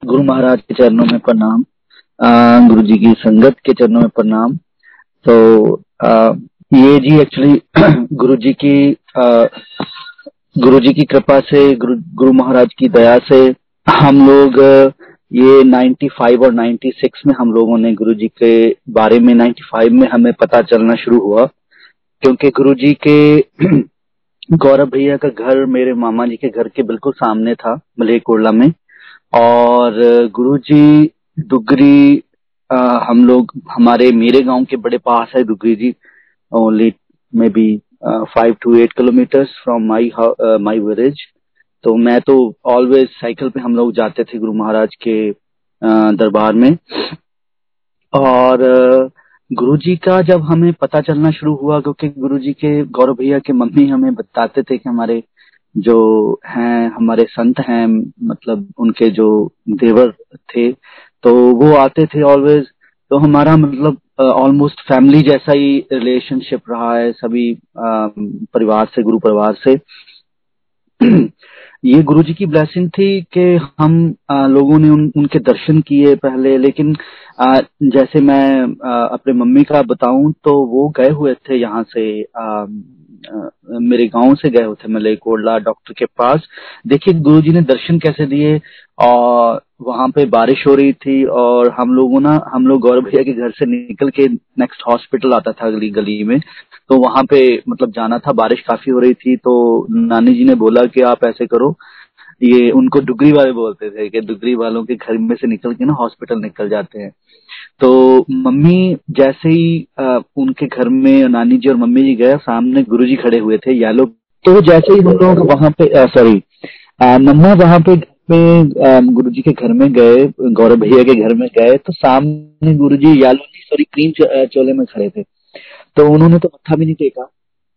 गुरु महाराज के चरणों में प्रणाम। गुरु जी की संगत के चरणों में प्रणाम। तो ये जी एक्चुअली गुरु जी की कृपा से, गुरु महाराज की दया से हम लोग ये 95 और 96 में हम लोगों ने गुरु जी के बारे में 95 में हमें पता चलना शुरू हुआ, क्योंकि गुरु जी के गौरव भैया का घर मेरे मामा जी के घर के बिल्कुल सामने था, मलेरकोटला में। और गुरुजी डुगरी हम लोग मेरे गांव के बड़े पास है Dugri ji, only may be 5 to 8 kilometres from my village. तो मैं तो ऑलवेज साइकिल पे हम लोग जाते थे गुरु महाराज के दरबार में। और गुरुजी का जब हमें पता चलना शुरू हुआ, क्योंकि गुरुजी के गौरव भैया के मम्मी हमें बताते थे कि हमारे जो हैं, हमारे संत हैं, मतलब उनके जो देवर थे, तो वो आते थे ऑलवेज। तो हमारा मतलब ऑलमोस्ट फैमिली जैसा ही रिलेशनशिप रहा है सभी परिवार से, गुरु परिवार से। ये गुरुजी की ब्लेसिंग थी कि हम लोगों ने उनके दर्शन किए पहले। लेकिन जैसे मैं अपने मम्मी का बताऊं तो वो गए हुए थे यहाँ से, मेरे गांव से गए हुए थे मलेरकोटला डॉक्टर के पास। देखिए गुरुजी ने दर्शन कैसे दिए। और वहां पे बारिश हो रही थी और हम लोग गौरव भैया के घर से निकल के नेक्स्ट हॉस्पिटल आता था गली गली में, तो वहां पे मतलब जाना था। बारिश काफी हो रही थी, तो नानी जी ने बोला कि आप ऐसे करो, ये उनको डुगरी वाले बोलते थे कि डुगरी वालों के घर में से निकल के ना हॉस्पिटल निकल जाते हैं। तो मम्मी जैसे ही उनके घर में नानी जी और मम्मी जी गए, सामने गुरुजी खड़े हुए थे येलो। तो जैसे ही हम लोग वहां पे मम्मा वहां पे गुरुजी के घर में गए, गौरव भैया के घर में गए, तो सामने गुरुजी येलो नहीं सॉरी क्रीम चोले में खड़े थे। तो उन्होंने तो मत्था भी नहीं टेका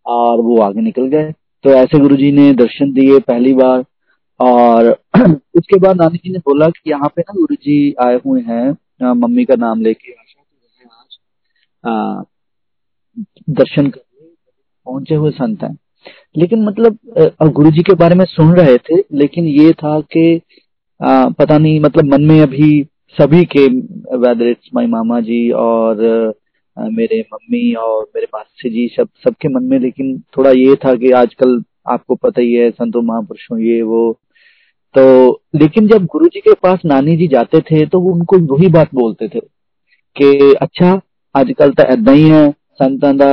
और वो आगे निकल गए। तो ऐसे गुरुजी ने दर्शन दिए पहली बार। और उसके बाद नानी जी ने बोला कि यहाँ पे ना गुरुजी आए हुए हैं, मम्मी का नाम लेके आशा के आज दर्शन करने पहुंचे हुए संत हैं। लेकिन मतलब गुरुजी के बारे में सुन रहे थे, लेकिन ये था कि पता नहीं, मतलब मन में अभी सभी के, वेदर इट्स माय मामा जी और मेरे मम्मी और मेरे मासी जी, सबके मन में लेकिन थोड़ा ये था कि आजकल आपको पता ही है संतों महापुरुषों ये वो। तो लेकिन जब गुरुजी के पास नानी जी जाते थे तो वो उनको वही बात बोलते थे कि अच्छा आजकल तो ऐदा ही है संतां दा।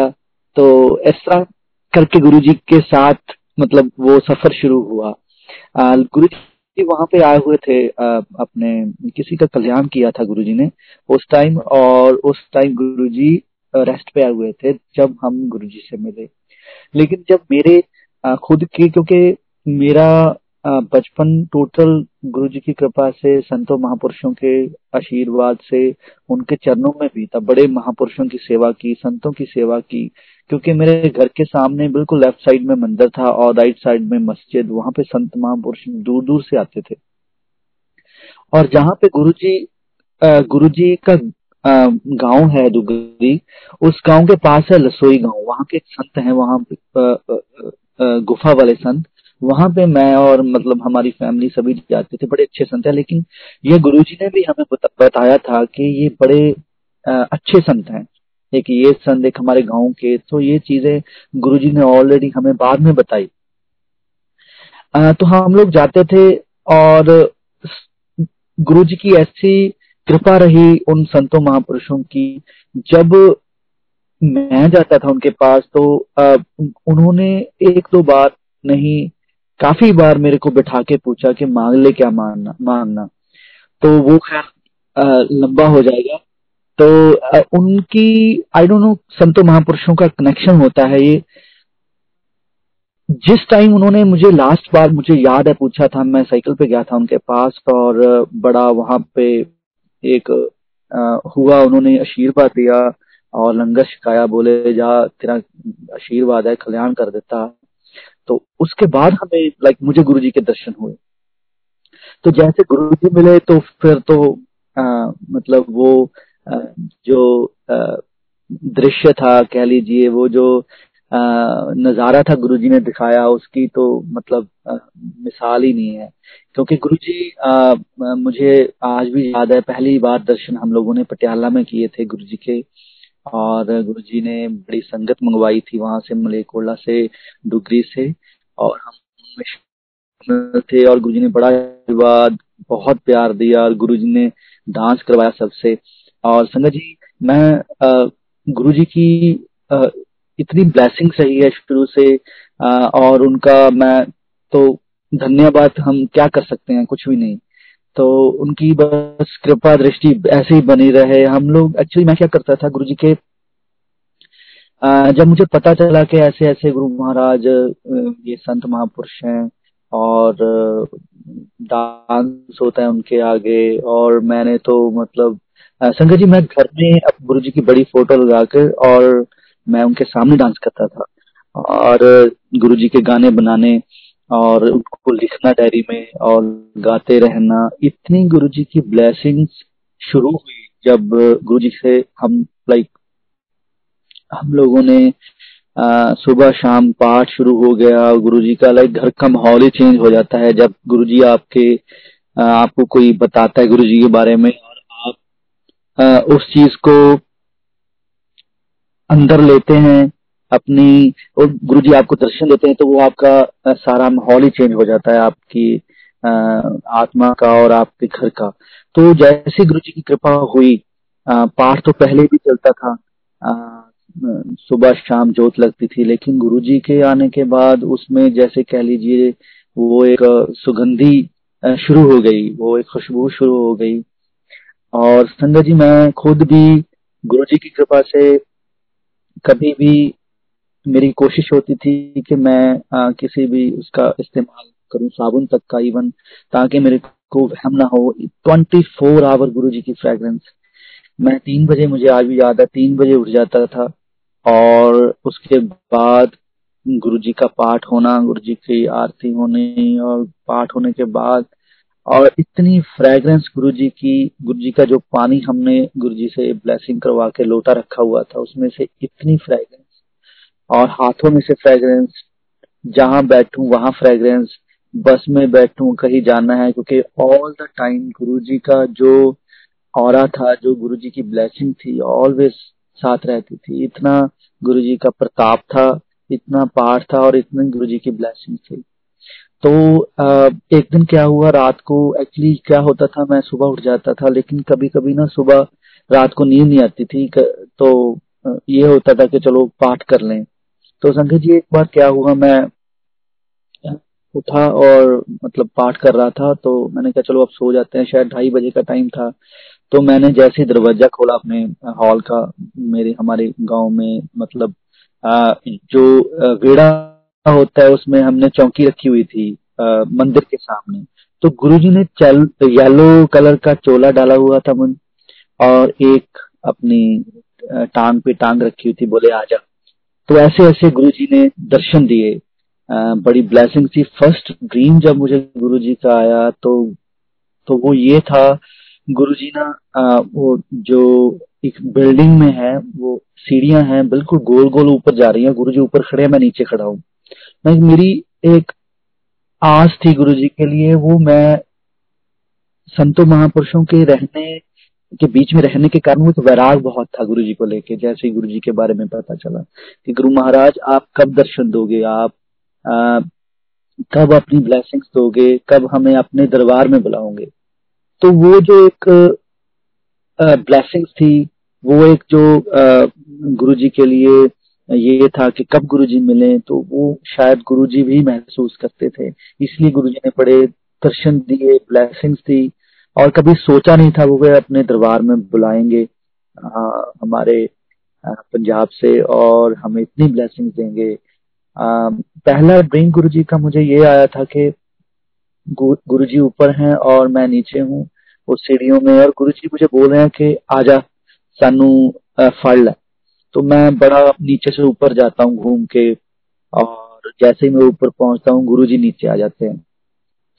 तो इस तरह करके गुरुजी के साथ मतलब वो सफर शुरू हुआ। गुरुजी वहां पे आए हुए थे, अपने किसी का कल्याण किया था गुरुजी ने उस टाइम। और उस टाइम गुरुजी रेस्ट पे आए हुए थे जब हम गुरुजी से मिले। लेकिन जब मेरे खुद की, क्योंकि मेरा बचपन टोटल गुरुजी की कृपा से, संतों महापुरुषों के आशीर्वाद से, उनके चरणों में बीता। बड़े महापुरुषों की सेवा की, संतों की सेवा की, क्योंकि मेरे घर के सामने बिल्कुल लेफ्ट साइड में मंदिर था और राइट साइड में मस्जिद। वहां पे संत महापुरुष दूर दूर से आते थे। और जहाँ पे गुरुजी का गांव है दुगरी, उस गांव के पास है लसोई गांव। वहां के एक संत हैं, वहां पे गुफा वाले संत, वहां पे मैं और मतलब हमारी फैमिली सभी जाते थे। बड़े अच्छे संत है। लेकिन ये गुरुजी ने भी हमें बताया था कि ये बड़े अच्छे संत हैं, एक ये संत एक हमारे गांव के। तो ये चीजें गुरुजी ने ऑलरेडी हमें बाद में बताई। तो हम लोग जाते थे और गुरुजी की ऐसी कृपा रही उन संतों महापुरुषों की। जब मैं जाता था उनके पास तो उन्होंने एक दो बार नहीं, काफी बार मेरे को बिठा के पूछा कि मांग ले, क्या मांगना। तो वो खैर लंबा हो जाएगा। तो उनकी आई डोंट नो, संतों महापुरुषों का कनेक्शन होता है ये। जिस टाइम उन्होंने मुझे लास्ट बार, मुझे याद है, पूछा था, मैं साइकिल पे गया था उनके पास और बड़ा वहां पे एक हुआ, उन्होंने आशीर्वाद दिया और लंगर छकाया, बोले जा तेरा आशीर्वाद है, कल्याण कर देता। तो उसके बाद हमें मुझे गुरुजी के दर्शन हुए। तो जैसे गुरुजी मिले तो फिर तो मतलब वो जो दृश्य था, कह लीजिए, वो जो नजारा था गुरुजी ने दिखाया उसकी, तो मतलब मिसाल ही नहीं है। क्योंकि गुरुजी मुझे आज भी याद है, पहली बार दर्शन हम लोगों ने पटियाला में किए थे गुरुजी के। और गुरुजी ने बड़ी संगत मंगवाई थी वहां से, मलेरकोटला से, डुगरी से। और हम उनमें शामिल थे और गुरुजी ने बड़ा आशीर्वाद, बहुत प्यार दिया, और गुरुजी ने डांस करवाया सबसे। और संगत जी, मैं गुरुजी की अ, इतनी ब्लेसिंग रही है शुरू से, और उनका मैं तो धन्यवाद हम क्या कर सकते हैं, कुछ भी नहीं। तो उनकी बस कृपा दृष्टि ऐसे ही बनी रहे। हम लोग एक्चुअली, मैं क्या करता था गुरुजी के, जब मुझे पता चला कि ऐसे ऐसे गुरु महाराज ये संत महापुरुष हैं, और डांस होता है उनके आगे, और मैंने तो मतलब संगत जी, मैं घर में गुरु जी की बड़ी फोटो लगा कर और मैं उनके सामने डांस करता था। और गुरु जी के गाने बनाने और उनको लिखना डायरी में और गाते रहना, इतनी गुरु जी की ब्लेसिंग्स शुरू हुई जब गुरु जी से हम लाइक हम लोगों ने सुबह शाम पाठ शुरू हो गया। गुरुजी का लाइक घर का माहौल ही चेंज हो जाता है जब गुरुजी आपको कोई बताता है गुरुजी के बारे में, और आप उस चीज को अंदर लेते हैं अपनी, और गुरुजी आपको दर्शन देते हैं, तो वो आपका सारा माहौल ही चेंज हो जाता है, आपकी आत्मा का और आपके घर का। तो जैसे गुरुजी की कृपा हुई, पाठ तो पहले भी चलता था, सुबह शाम जोत लगती थी, लेकिन गुरुजी के आने के बाद उसमें जैसे कह लीजिए वो एक सुगंधी शुरू हो गई, वो एक खुशबू शुरू हो गई। और संगत जी, मैं खुद भी गुरुजी की कृपा से कभी भी, मेरी कोशिश होती थी कि मैं किसी भी उसका इस्तेमाल करूं, साबुन तक का इवन, ताकि मेरे को वहम ना हो। 24 आवर गुरुजी की फ्रेग्रेंस। मैं 3 बजे, मुझे आज भी याद है, 3 बजे उठ जाता था, और उसके बाद गुरुजी का पाठ होना, गुरुजी की आरती होनी, और पाठ होने के बाद, और इतनी फ्रेग्रेंस गुरुजी का जो पानी हमने गुरुजी से ब्लेसिंग करवा के लोटा रखा हुआ था, उसमें से इतनी फ्रेग्रेंस, और हाथों में से फ्रेग्रेंस, जहां बैठूं वहां फ्रेग्रेंस, बस में बैठूं, कहीं जाना है, क्योंकि ऑल द टाइम गुरुजी का जो ऑरा था, जो गुरुजी की ब्लेसिंग थी, ऑलवेज साथ रहती थी। इतना गुरुजी का प्रताप था, इतना पाठ था, और इतनी गुरुजी की ब्लेसिंग थी। तो एक दिन क्या हुआ, रात को एक्चुअली क्या होता था, मैं सुबह उठ जाता था, लेकिन कभी कभी ना सुबह रात को नींद नहीं आती थी, तो ये होता था कि चलो पाठ कर लें। तो संगत जी, एक बार क्या हुआ, मैं उठा और मतलब पाठ कर रहा था, तो मैंने कहा चलो अब सो जाते हैं, शायद 2:30 बजे का टाइम था। तो मैंने जैसे ही दरवाजा खोला अपने हॉल का, मेरे हमारे गांव में मतलब जो वेड़ा होता है, उसमें हमने चौकी रखी हुई थी मंदिर के सामने। तो गुरुजी ने येलो कलर का चोला डाला हुआ था और एक अपनी टांग पे टांग रखी हुई थी, बोले आजा। तो ऐसे ऐसे गुरुजी ने दर्शन दिए, बड़ी ब्लेसिंग थी। फर्स्ट ड्रीम जब मुझे गुरुजी का आया, तो वो ये था, गुरुजी ना वो जो एक बिल्डिंग में है, वो सीढ़ियां हैं बिल्कुल गोल गोल ऊपर जा रही हैं, गुरुजी ऊपर खड़े हैं, मैं नीचे खड़ा हूँ। मेरी एक आस थी गुरुजी के लिए, वो मैं संतों महापुरुषों के रहने के बीच में रहने के कारण वो एक वैराग बहुत था गुरुजी को लेके। जैसे ही गुरुजी के बारे में पता चला कि गुरु महाराज आप कब दर्शन दोगे, आप आ, कब अपनी ब्लेसिंग्स दोगे, कब हमें अपने दरबार में बुलाओगे, तो वो जो एक ब्लेसिंग्स थी, वो एक जो गुरुजी के लिए ये था कि कब गुरुजी मिले, तो वो शायद गुरुजी भी महसूस करते थे, इसलिए गुरुजी ने बड़े दर्शन दिए, ब्लेसिंग्स दी। और कभी सोचा नहीं था वो अपने दरबार में बुलाएंगे हमारे पंजाब से, और हमें इतनी ब्लेसिंग्स देंगे। पहला ड्रीम गुरुजी का मुझे ये आया था कि गुरुजी ऊपर हैं और मैं नीचे हूँ उस सीढ़ियों में, और गुरुजी मुझे बोल रहे हैं कि आजा सानू फड़ ले। तो मैं बड़ा नीचे से ऊपर जाता हूँ घूम के, और जैसे ही मैं ऊपर पहुंचता हूँ गुरुजी नीचे आ जाते हैं।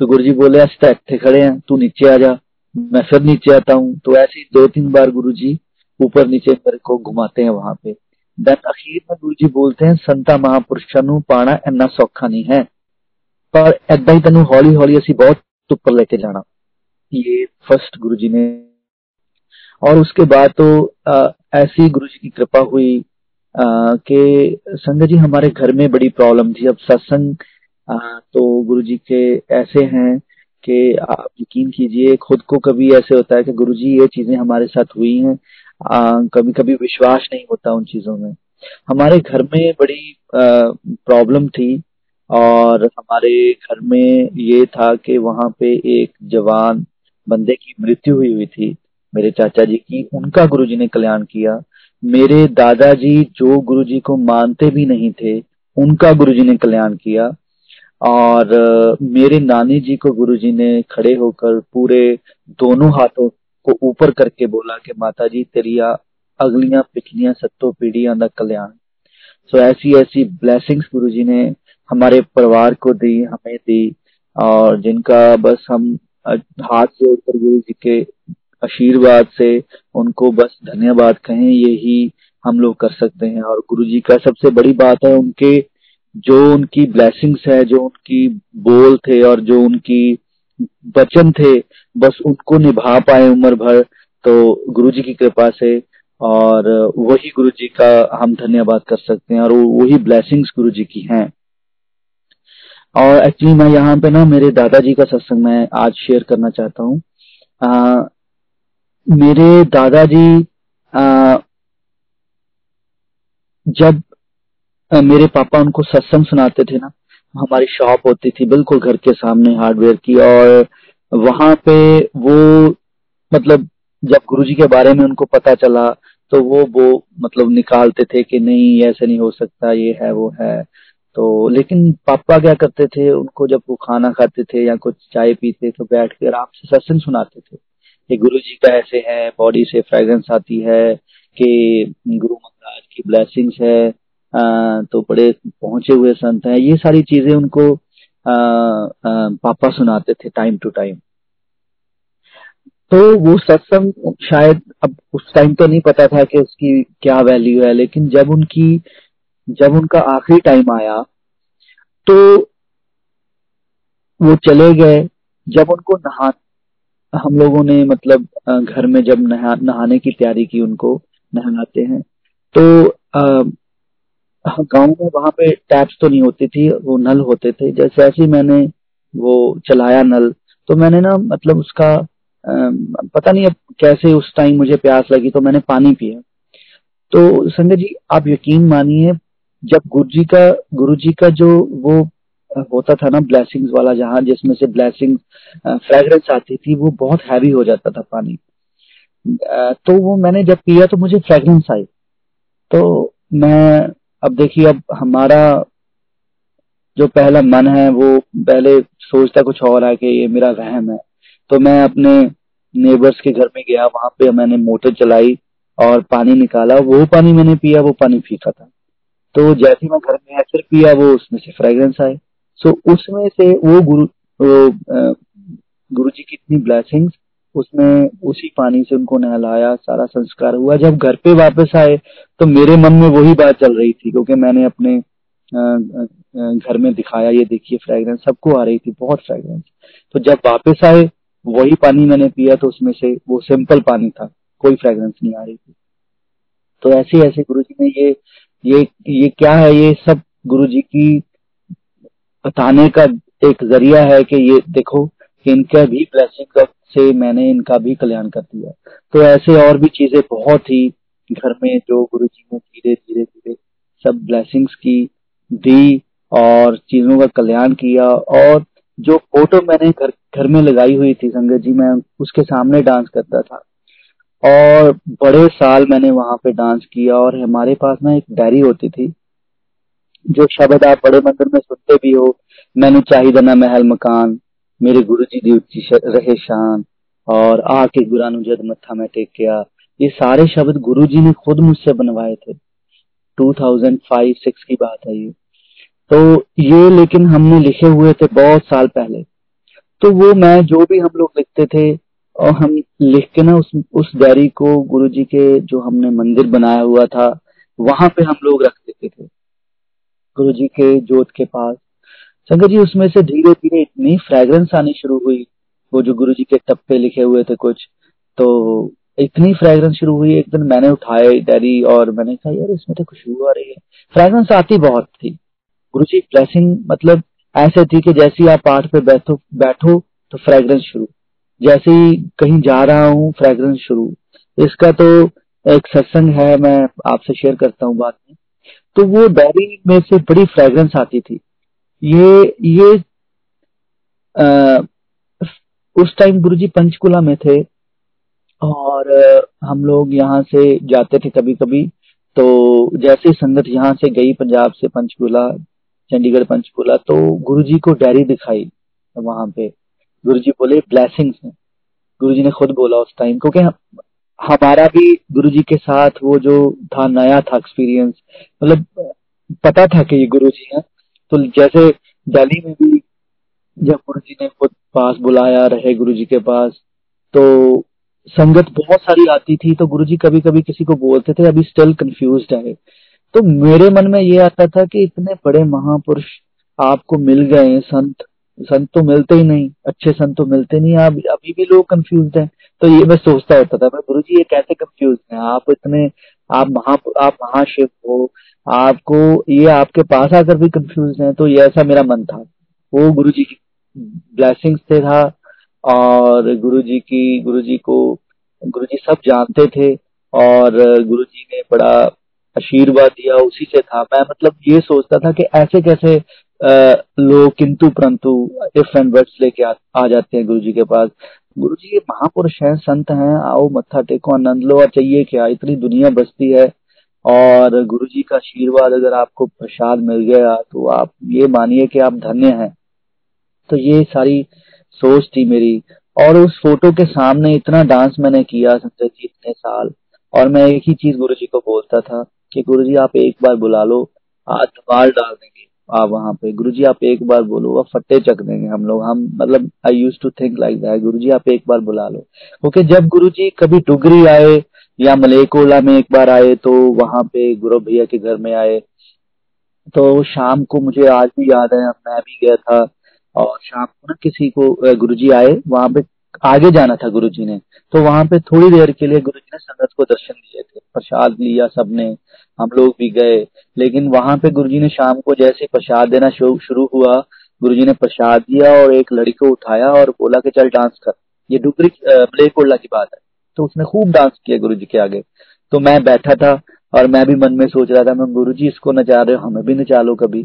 तो गुरुजी बोले अस्ते इकट्ठे खड़े हैं, तू नीचे आ जा। मैं फिर नीचे आता हूँ, तो ऐसे ही 2-3 बार गुरुजी ऊपर नीचे मेरे को घुमाते हैं वहां पे। देन अखीर में गुरु जी बोलते हैं संता महापुरुषां नू पाना इन्ना सौखा नहीं है, पर ਏਦਾਂ ही तेनू हौली हौली असी बहुत ऊपर लेके जाना। ये फर्स्ट गुरु जी ने। और उसके बाद तो ऐसी गुरु जी की कृपा हुई कि संगत जी हमारे घर में बड़ी प्रॉब्लम थी। अब सत्संग तो गुरु जी के ऐसे हैं कि आप यकीन कीजिए, खुद को कभी ऐसे होता है कि गुरु जी ये चीजें हमारे साथ हुई हैं, कभी कभी विश्वास नहीं होता उन चीजों में। हमारे घर में बड़ी प्रॉब्लम थी और हमारे घर में ये था कि वहां पे एक जवान बंदे की मृत्यु हुई हुई थी, मेरे चाचा जी की। उनका गुरुजी ने कल्याण किया। मेरे दादाजी जो गुरुजी को मानते भी नहीं थे, उनका गुरुजी ने कल्याण किया। और मेरे नानी जी को गुरुजी ने खड़े होकर पूरे दोनों हाथों को ऊपर करके बोला कि माता जी तेरिया अगलियां पिछलियां सत्तों पीढ़ियां दा कल्याण। सो ऐसी ऐसी ब्लेसिंग्स गुरुजी ने हमारे परिवार को दी, हमें दी, और जिनका बस हम हाथ जोड़कर गुरु जी के आशीर्वाद से उनको बस धन्यवाद कहें, यही हम लोग कर सकते हैं। और गुरु जी का सबसे बड़ी बात है उनके जो उनकी ब्लेसिंग्स है, जो उनकी बोल थे और जो उनकी वचन थे, बस उनको निभा पाए उम्र भर, तो गुरु जी की कृपा से। और वही गुरु जी का हम धन्यवाद कर सकते हैं और वही ब्लेसिंग्स गुरु जी की हैं। और एक्चुअली मैं यहाँ पे ना मेरे दादाजी का सत्संग मैं आज शेयर करना चाहता हूँ। मेरे दादाजी जब मेरे पापा उनको सत्संग सुनाते थे ना, हमारी शॉप होती थी बिल्कुल घर के सामने हार्डवेयर की, और वहां पे वो मतलब जब गुरुजी के बारे में उनको पता चला तो वो मतलब निकालते थे कि नहीं ऐसे नहीं हो सकता, ये है वो है। तो लेकिन पापा क्या करते थे, उनको जब वो खाना खाते थे या कुछ चाय पीते तो बैठ के आराम से सत्संग सुनाते थे कि गुरु जी का ऐसे है, बॉडी से फ्रेग्रेंस आती है, कि गुरु महाराज की ब्लेसिंग्स है, तो बड़े पहुंचे हुए संत हैं। ये सारी चीजें उनको पापा सुनाते थे टाइम टू टाइम। तो वो सत्संग शायद अब उस टाइम तो नहीं पता था कि उसकी क्या वैल्यू है, लेकिन जब उनका आखिरी टाइम आया तो वो चले गए। जब उनको हम लोगों ने मतलब घर में जब नहाने की तैयारी की, उनको नहलाते हैं तो गांव में वहां पे टैप्स तो नहीं होती थी, वो नल होते थे। जैसे ऐसे ही मैंने वो चलाया नल, तो मैंने ना मतलब उसका पता नहीं अब कैसे उस टाइम मुझे प्यास लगी तो मैंने पानी पिया। तो संजय जी आप यकीन मानिए, जब गुरु जी का जो वो होता था ना ब्लेसिंग्स वाला, जहां जिसमें से ब्लेसिंग फ्रेग्रेंस आती थी, वो बहुत हैवी हो जाता था पानी। तो वो मैंने जब पिया तो मुझे फ्रेग्रेंस आई। तो मैं अब देखिए, अब हमारा जो पहला मन है वो पहले सोचता कुछ और है कि ये मेरा वहम है। तो मैं अपने नेबर्स के घर में गया, वहां पे मैंने मोटर चलाई और पानी निकाला। वो पानी मैंने पिया, वो पानी फीका था। तो जैसे ही मैं घर में आया फिर पिया, वो उसमें से फ्रेग्रेंस आए। सो उसमें से गुरु जी की इतनी ब्लेसिंग्स, उसमें उसी पानी से उनको नहलाया, सारा संस्कार हुआ। जब घर पे वापस आए तो मेरे मन में वही बात चल रही थी, क्योंकि मैंने अपने घर में दिखाया, ये देखिए फ्रेग्रेंस सबको आ रही थी, बहुत फ्रेग्रेंस। तो जब वापस आए वही पानी मैंने पिया तो उसमें से वो सिंपल पानी था, कोई फ्रेग्रेंस नहीं आ रही थी। तो ऐसे ऐसे गुरु जी ने ये क्या है, ये सब गुरु जी की बताने का एक जरिया है कि ये देखो कि इनका भी ब्लेसिंग से मैंने इनका भी कल्याण कर दिया। तो ऐसे और भी चीजें बहुत ही घर में जो गुरु जी ने धीरे धीरे धीरे सब ब्लेसिंग्स की दी और चीजों का कल्याण किया। और जो फोटो मैंने घर में लगाई हुई थी संगत जी, मैं उसके सामने डांस करता था और बड़े साल मैंने वहां पे डांस किया। और हमारे पास ना एक डायरी होती थी, जो शब्द आप बड़े मंदिर में सुनते भी हो, मैनू चाहिदा ना महल मकान, मेरे गुरु जी दी उच्ची रहे शान, और आके गुरा नू जद मत्था मैं टेकिया, ये सारे शब्द गुरु जी ने खुद मुझसे बनवाए थे। 2005-6 की बात है ये। तो ये लेकिन हमने लिखे हुए थे बहुत साल पहले। तो वो मैं जो भी हम लोग लिखते थे और हम लिख के ना उस डायरी को गुरु जी के जो हमने मंदिर बनाया हुआ था वहां पे हम लोग रख देते थे गुरु जी के जोत के पास। शंकर जी उसमें से धीरे धीरे इतनी फ्रेग्रेंस आनी शुरू हुई, वो जो गुरु जी के टप्पे लिखे हुए थे कुछ, तो इतनी फ्रेग्रेंस शुरू हुई। एक दिन मैंने उठाए डैडी और मैंने कहा यार इसमें तो खुशबू आ रही है, फ्रेग्रेंस आती बहुत थी। गुरु जी ब्लेसिंग मतलब ऐसे थी कि जैसे ही आप पाठ पे बैठो बैठो तो फ्रेग्रेंस शुरू, जैसे ही कहीं जा रहा हूँ फ्रेग्रेंस शुरू। इसका तो एक सत्संग है, मैं आपसे शेयर करता हूँ बाद में। तो वो डायरी में से बड़ी फ्रेग्रेंस आती थी। ये आ, उस टाइम गुरुजी पंचकुला में थे और हम लोग यहाँ से जाते थे कभी कभी। तो जैसे ही संगत यहाँ से गई पंजाब से पंचकुला, चंडीगढ़ पंचकुला, तो गुरुजी को डायरी दिखाई वहां पे। गुरुजी बोले ब्लेसिंग्स हैं, गुरुजी ने खुद बोला उस टाइम, क्योंकि हमारा भी गुरुजी के साथ वो जो था नया था एक्सपीरियंस, मतलब पता था कि ये गुरुजी हैं। तो जैसे दिल्ली में भी जब गुरुजी ने खुद पास बुलाया रहे गुरुजी के पास, तो संगत बहुत सारी आती थी, तो गुरुजी कभी कभी किसी को बोलते थे अभी स्टिल कंफ्यूज्ड है। तो मेरे मन में ये आता था कि इतने बड़े महापुरुष आपको मिल गए, संत संत तो मिलते ही नहीं, अच्छे संत तो मिलते नहीं, आप अभी भी लोग कंफ्यूज हैं। तो ये मैं सोचता होता था, मैं गुरु जी ये कैसे कंफ्यूज हैं, आप इतने आप महाशिव हो, आपको ये आपके पास आकर भी कंफ्यूज हैं। तो ये ऐसा मेरा मन था। वो गुरु जी की ब्लेसिंग्स थे था। और गुरु जी को गुरु जी सब जानते थे, और गुरु जी ने बड़ा आशीर्वाद दिया उसी से था। मैं मतलब ये सोचता था कि ऐसे कैसे लोग किंतु परंतु इफ एंड बट्स लेके आ जाते हैं गुरु जी के पास। गुरु जी ये महापुरुष हैं, संत हैं, आओ मत्था टेको आनंद लो, और चाहिए क्या, इतनी दुनिया बसती है। और गुरु जी का आशीर्वाद अगर आपको प्रसाद मिल गया तो आप ये मानिए कि आप धन्य हैं। तो ये सारी सोच थी मेरी। और उस फोटो के सामने इतना डांस मैंने किया संजय जी इतने साल। और मैं एक ही चीज गुरु जी को बोलता था कि गुरु जी आप एक बार बुला लो, आज धमाल डाल देंगे आप वहां पे। गुरु जी आप एक बार बोलो, अब फट्टे चक देंगे हम लोग। हम मतलब I use to think like that, Guru ji आप एक बार बुला लो। क्योंकि जब गुरु जी कभी डुगरी आए या मलेकोला में एक बार आए, तो वहां पे गुरु भैया के घर में आए, तो शाम को मुझे आज भी याद है, मैं भी गया था। और शाम को ना किसी को गुरुजी आए वहां पे, आगे जाना था गुरुजी ने, तो वहां पे थोड़ी देर के लिए गुरुजी ने संगत को दर्शन दिए थे, प्रसाद लिया सबने, हम लोग भी गए। लेकिन वहां पे गुरुजी ने शाम को जैसे प्रसाद देना शुरू हुआ, गुरुजी ने प्रसाद दिया और एक लड़की को उठाया और बोला कि चल डांस कर। ये डुगरी मलेरकोटला की बात है। तो उसने खूब डांस किया गुरुजी के आगे। तो मैं बैठा था और मैं भी मन में सोच रहा था, मैं गुरु जी इसको नचा रहे हो, हमें भी नचा लो कभी।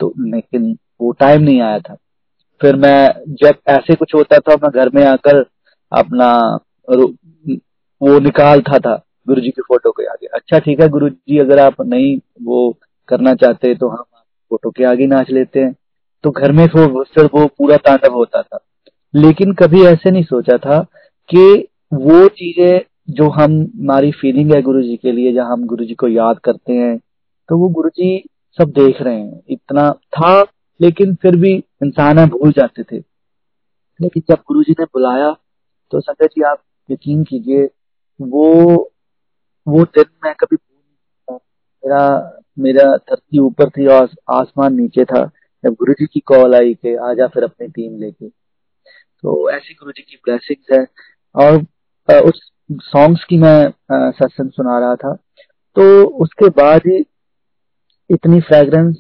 तो लेकिन वो टाइम नहीं आया था। फिर मैं जब ऐसे कुछ होता था मैं घर में आकर अपना रो- वो निकालता था गुरु जी की फोटो के आगे। अच्छा ठीक है गुरु जी, अगर आप नहीं वो करना चाहते तो हम फोटो के आगे नाच लेते हैं। तो घर में फिर वो पूरा तांडव होता था। लेकिन कभी ऐसे नहीं सोचा था कि वो चीजें जो हम हमारी फीलिंग है गुरु जी के लिए, जहाँ हम गुरु जी को याद करते हैं, तो वो गुरु जी सब देख रहे हैं, इतना था। लेकिन फिर भी इंसान है भूल जाते थे। लेकिन जब गुरु जी ने बुलाया तो संजय जी आप यकीन कीजिए, वो वो दिन मैं कभी भूल नहीं सकता। मेरा धरती ऊपर थी और आसमान नीचे था जब गुरु जी की कॉल आई कि आजा फिर अपनी टीम लेके। तो ऐसी गुरु जी की ब्लेसिंग्स है। और उस सॉन्ग्स की मैं सत्संग सुना रहा था, तो उसके बाद ही इतनी फ्रेग्रेंस,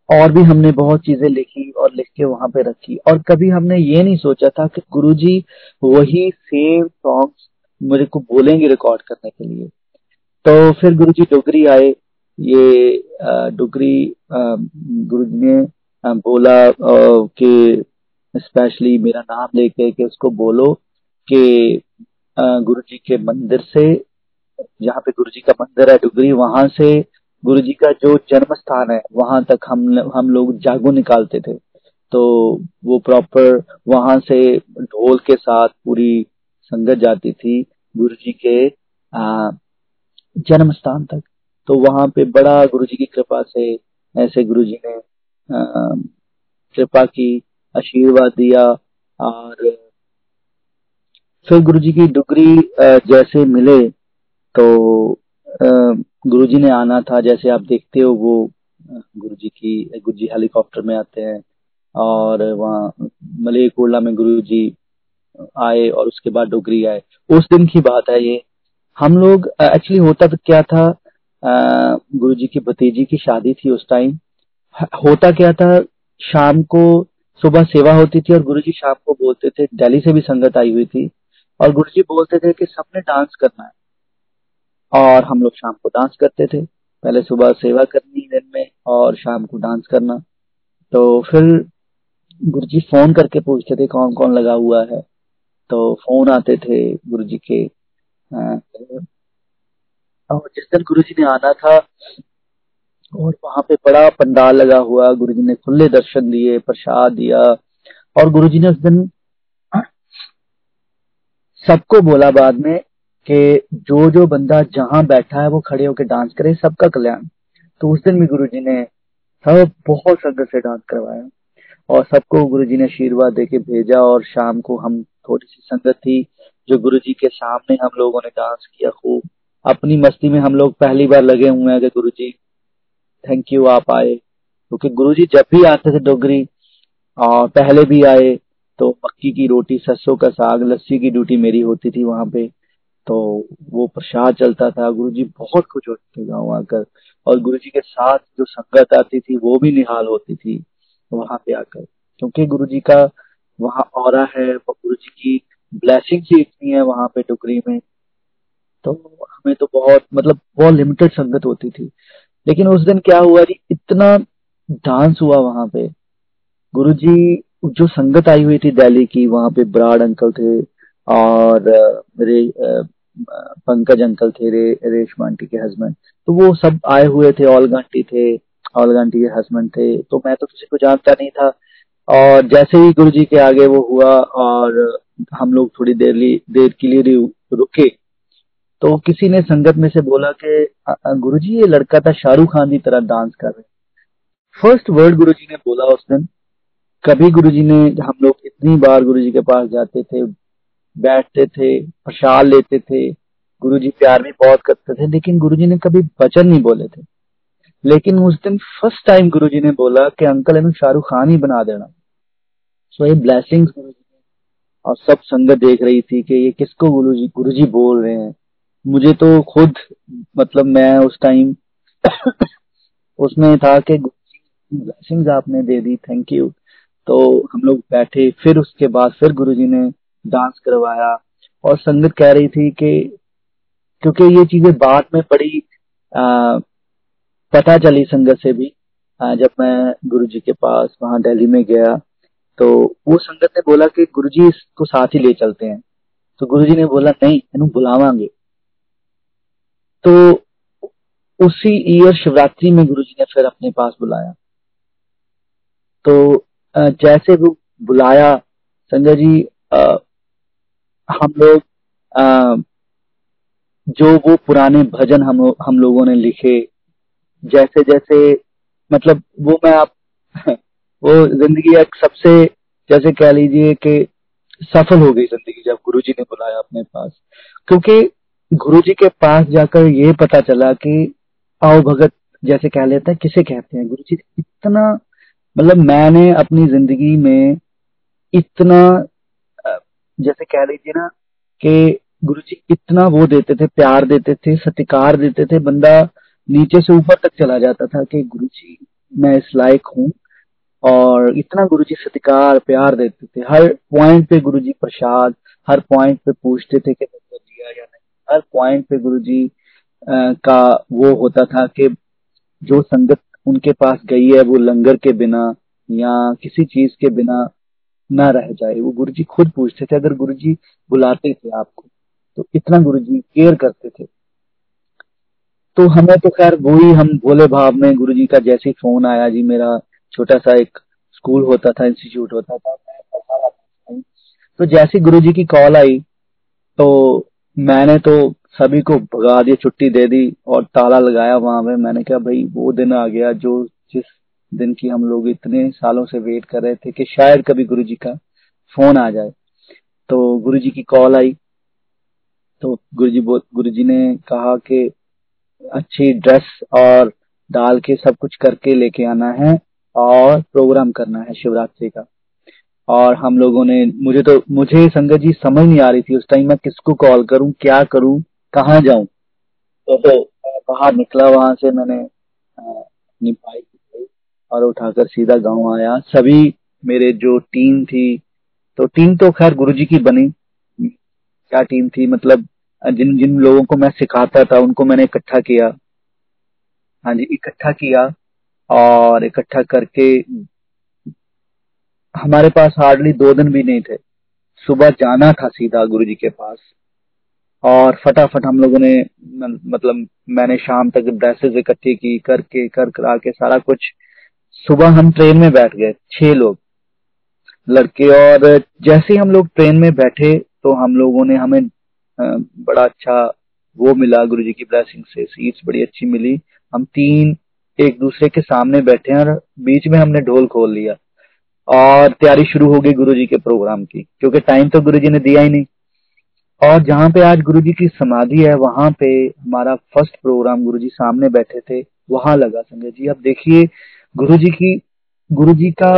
और भी हमने बहुत चीजें लिखी और लिख के वहां पे रखी। और कभी हमने ये नहीं सोचा था कि गुरुजी वही सेम सॉन्ग्स मुझे को बोलेंगे रिकॉर्ड करने के लिए। तो फिर गुरुजी डोगरी आए। ये डोगरी गुरुजी ने बोला कि स्पेशली मेरा नाम लेके कि उसको बोलो कि गुरुजी के मंदिर से, जहाँ पे गुरुजी का मंदिर है डुगरी, वहां से गुरुजी का जो जन्म स्थान है वहां तक हम लोग जागो निकालते थे। तो वो प्रॉपर वहां से ढोल के साथ पूरी संगत जाती थी गुरुजी के जन्म स्थान तक। तो वहां पे बड़ा गुरुजी की कृपा से ऐसे गुरुजी ने कृपा की, आशीर्वाद दिया। और फिर गुरुजी की डुगरी जैसे मिले, तो गुरुजी ने आना था, जैसे आप देखते हो वो गुरुजी हेलीकॉप्टर में आते हैं और वहाँ मलेरकोटला में गुरुजी आए और उसके बाद डोगरी आए। उस दिन की बात है ये। हम लोग एक्चुअली होता तो क्या था, गुरुजी की भतीजी की शादी थी उस टाइम। होता क्या था, शाम को सुबह सेवा होती थी और गुरुजी शाम को बोलते थे, दिल्ली से भी संगत आई हुई थी, और गुरुजी बोलते थे कि सबने डांस करना है। और हम लोग शाम को डांस करते थे। पहले सुबह सेवा करनी दिन में और शाम को डांस करना। तो फिर गुरुजी फोन करके पूछते थे कौन कौन लगा हुआ है। तो फोन आते थे गुरुजी के। अ, और जिस दिन गुरुजी ने आना था, और वहां पे बड़ा पंडाल लगा हुआ, गुरुजी ने खुले दर्शन दिए, प्रसाद दिया। और गुरुजी ने उस दिन सबको बोला बाद में कि जो जो बंदा जहां बैठा है वो खड़े होकर डांस करे, सबका कल्याण। तो उस दिन भी गुरुजी ने सब बहुत संगत से डांस करवाया और सबको गुरुजी ने आशीर्वाद देके भेजा। और शाम को हम थोड़ी सी संगत थी जो गुरुजी के सामने हम लोगों ने डांस किया खूब। अपनी मस्ती में हम लोग पहली बार लगे हुए हैं कि गुरुजी थैंक यू आप आए, क्योंकि गुरुजी जब भी आते थे डोगरी, और पहले भी आए, तो मक्की की रोटी, सरसों का साग, लस्सी की ड्यूटी मेरी होती थी वहां पे। तो वो प्रसाद चलता था, गुरुजी बहुत खुश होते थे गाँव आकर। और गुरुजी के साथ जो संगत आती थी वो भी निहाल होती थी वहां पे आकर, क्योंकि गुरुजी का वहाँ ऑरा है, गुरुजी की ब्लेसिंग्स ही इतनी है वहां पे टुकरी में। तो हमें तो बहुत, मतलब बहुत लिमिटेड संगत होती थी। लेकिन उस दिन क्या हुआ जी, इतना डांस हुआ वहां पे। गुरुजी, जो संगत आई हुई थी दिल्ली की, वहां पे बराड़ अंकल थे और मेरे पंकज अंकल थे, रेशमा आंटी के हस्बैंड। तो वो सब आए हुए थे, ऑलगा आंटी थे, ऑलगा आंटी के हस्बैंड थे। तो मैं तो किसी को जानता नहीं था। और जैसे ही गुरुजी के आगे वो हुआ और हम लोग थोड़ी देर के लिए रुके, तो किसी ने संगत में से बोला कि गुरुजी ये लड़का था शाहरुख खान की तरह डांस कर रहे हैं। फर्स्ट वर्ड गुरुजी ने बोला उस दिन। कभी गुरुजी ने, हम लोग इतनी बार गुरुजी के पास जाते थे, बैठते थे, प्रसाद लेते थे, गुरुजी प्यार भी बहुत करते थे, लेकिन गुरुजी ने कभी वचन नहीं बोले थे। लेकिन उस दिन फर्स्ट टाइम गुरुजी ने बोला कि अंकल इन्हें शाहरुख खान ही बना देना। सो ये ब्लेसिंग्स गुरुजी ने। और सब संगत देख रही थी कि ये किसको गुरुजी गुरुजी बोल रहे हैं। मुझे तो खुद, मतलब मैं उस टाइम उसमें था कि गुरुजी ब्लेसिंग्स आपने दे दी, थैंक यू। तो हम लोग बैठे, फिर उसके बाद फिर गुरुजी ने डांस करवाया। और संगत कह रही थी कि, क्योंकि ये चीजें बाद में बड़ी आ, पता चली संगत से भी, जब मैं गुरुजी के पास वहां दिल्ली में गया, तो वो संगत ने बोला कि गुरुजी इसको साथ ही ले चलते हैं। तो गुरुजी ने बोला नहीं, इन्हें बुलावांगे। तो उसी ईयर शिवरात्रि में गुरुजी ने फिर अपने पास बुलाया। तो जैसे वो बुलाया, संजय जी, हम लोग अ, जो वो पुराने भजन हम लोगों ने लिखे, जैसे जैसे, मतलब वो मैं आप वो जिंदगी एक सबसे, जैसे कह लीजिए कि सफल हो गई जिंदगी जब गुरुजी ने बुलाया अपने पास। क्योंकि गुरुजी के पास जाकर ये पता चला कि आओ भगत, जैसे कह लेते हैं, किसे कहते हैं गुरुजी इतना, मतलब मैंने अपनी जिंदगी में इतना, अ, जैसे कह लीजिए ना कि गुरुजी इतना वो देते थे, प्यार देते थे, सत्कार देते थे, बंदा नीचे से ऊपर तक चला जाता था कि गुरुजी मैं इस लायक हूँ। और इतना गुरुजी सत्कार प्यार देते थे, हर पॉइंट पे गुरुजी प्रसाद, हर पॉइंट पे पूछते थे कि तुमने दिया या नहीं, हर पॉइंट पे गुरुजी का वो होता था कि जो संगत उनके पास गई है वो लंगर के बिना या किसी चीज के बिना ना रह जाए। वो गुरुजी खुद पूछते थे, अगर गुरुजी बुलाते थे आपको, तो इतना गुरुजी केयर करते थे। तो हमें तो खैर वही, हम भोले भाव में गुरुजी का जैसे ही फोन आया जी, मेरा छोटा सा एक स्कूल होता था, इंस्टीट्यूट होता था, मैं पढ़ा रहा था। तो जैसे गुरुजी की कॉल आई, तो मैंने तो सभी को भगा दिया, छुट्टी दे दी और ताला लगाया वहां पे। मैंने कहा भाई वो दिन आ गया जो, जिस दिन की हम लोग इतने सालों से वेट कर रहे थे कि शायद कभी गुरुजी का फोन आ जाए। तो गुरुजी की कॉल आई। तो गुरुजी ने कहा कि अच्छी ड्रेस और डाल के सब कुछ करके लेके आना है और प्रोग्राम करना है शिवरात्रि का। और हम लोगों ने, मुझे संगत जी समझ नहीं आ रही थी उस टाइम मैं किसको कॉल करूं, क्या करूं, कहाँ जाऊं। तो फिर बाहर निकला, वहां से मैंने अपनी बाइक उठाई और उठाकर सीधा गांव आया। सभी मेरे जो टीम थी, तो टीम तो खैर गुरुजी की बनी। क्या टीम थी, मतलब जिन जिन लोगों को मैं सिखाता था उनको मैंने इकट्ठा किया। हाँ जी, इकट्ठा किया। और इकट्ठा करके हमारे पास हार्डली 2 दिन भी नहीं थे। सुबह जाना था सीधा गुरुजी के पास, और फटाफट हम लोगों ने मतलब मैंने शाम तक ड्रेसेस इकट्ठी की, करके कर करा के सारा कुछ। सुबह हम ट्रेन में बैठ गए, 6 लोग लड़के। और जैसे ही हम लोग ट्रेन में बैठे तो हम लोगों ने, हमें बड़ा अच्छा वो मिला गुरुजी की ब्लेसिंग से, सीट्स बड़ी अच्छी मिली। हम तीन एक दूसरे के सामने बैठे हैं और बीच में हमने ढोल खोल लिया और तैयारी शुरू हो गई गुरुजी के प्रोग्राम की, क्योंकि टाइम तो गुरुजी ने दिया ही नहीं। और जहाँ पे आज गुरुजी की समाधि है वहां पे हमारा फर्स्ट प्रोग्राम, गुरुजी सामने बैठे थे, वहां लगा संजय जी। अब देखिए गुरुजी का,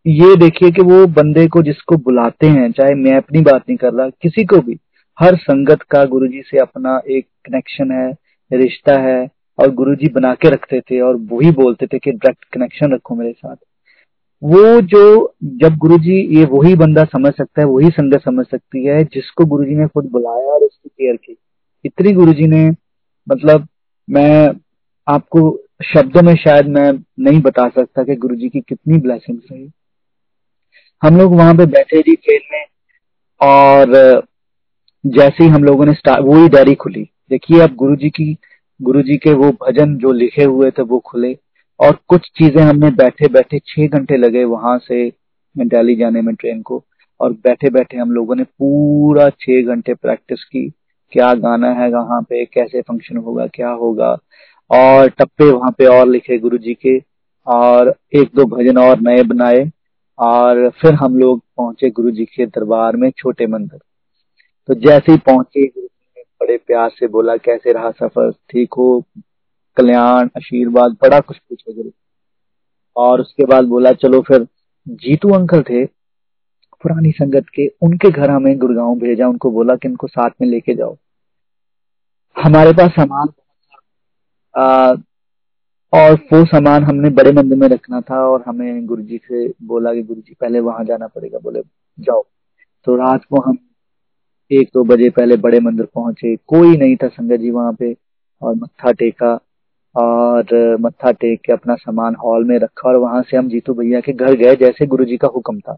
ये देखिए कि वो बंदे को जिसको बुलाते हैं, चाहे मैं अपनी बात नहीं कर रहा, किसी को भी, हर संगत का गुरुजी से अपना एक कनेक्शन है, रिश्ता है। और गुरुजी बना के रखते थे और वही बोलते थे कि डायरेक्ट कनेक्शन रखो मेरे साथ। वो जो, जब गुरुजी, ये वही बंदा समझ सकता है, वही संगत समझ सकती है जिसको गुरुजी ने खुद बुलाया और उसकी केयर की। इतनी गुरुजी ने, मतलब मैं आपको शब्दों में शायद मैं नहीं बता सकता कि गुरुजी की कितनी ब्लेसिंग्स रही। हम लोग वहां पे बैठे जी ट्रेन में, और जैसे ही हम लोगों ने स्टार्ट, वही डायरी खुली। देखिए अब गुरुजी के वो भजन जो लिखे हुए थे वो खुले, और कुछ चीजें हमने बैठे बैठे 6 घंटे लगे वहां से दिल्ली जाने में ट्रेन को। और बैठे बैठे हम लोगों ने पूरा 6 घंटे प्रैक्टिस की, क्या गाना है, वहां पे कैसे फंक्शन होगा, क्या होगा। और टप्पे वहां पे और लिखे गुरुजी के, और एक दो भजन और नए बनाए। और फिर हम लोग पहुंचे गुरुजी के दरबार में, छोटे मंदिर। तो जैसे ही पहुंचे, गुरुजी ने बड़े प्यार से बोला, कैसे रहा सफर, ठीक हो, कल्याण, आशीर्वाद, बड़ा कुछ पूछा गुरु। और उसके बाद बोला चलो फिर, जीतू अंकल थे पुरानी संगत के, उनके घर हमें गुड़गांव भेजा। उनको बोला कि इनको साथ में लेके जाओ। हमारे पास सामान, आ, और वो सामान हमने बड़े मंदिर में रखना था, और हमें गुरुजी से बोला कि गुरुजी पहले वहां जाना पड़ेगा। बोले जाओ। तो रात को हम 1-2 बजे पहले बड़े मंदिर पहुंचे, कोई नहीं था संगत जी वहां पे। और मत्था टेका, और मत्था टेक के अपना सामान हॉल में रखा, और वहां से हम जीतू भैया के घर गए जैसे गुरुजी का हुक्म था।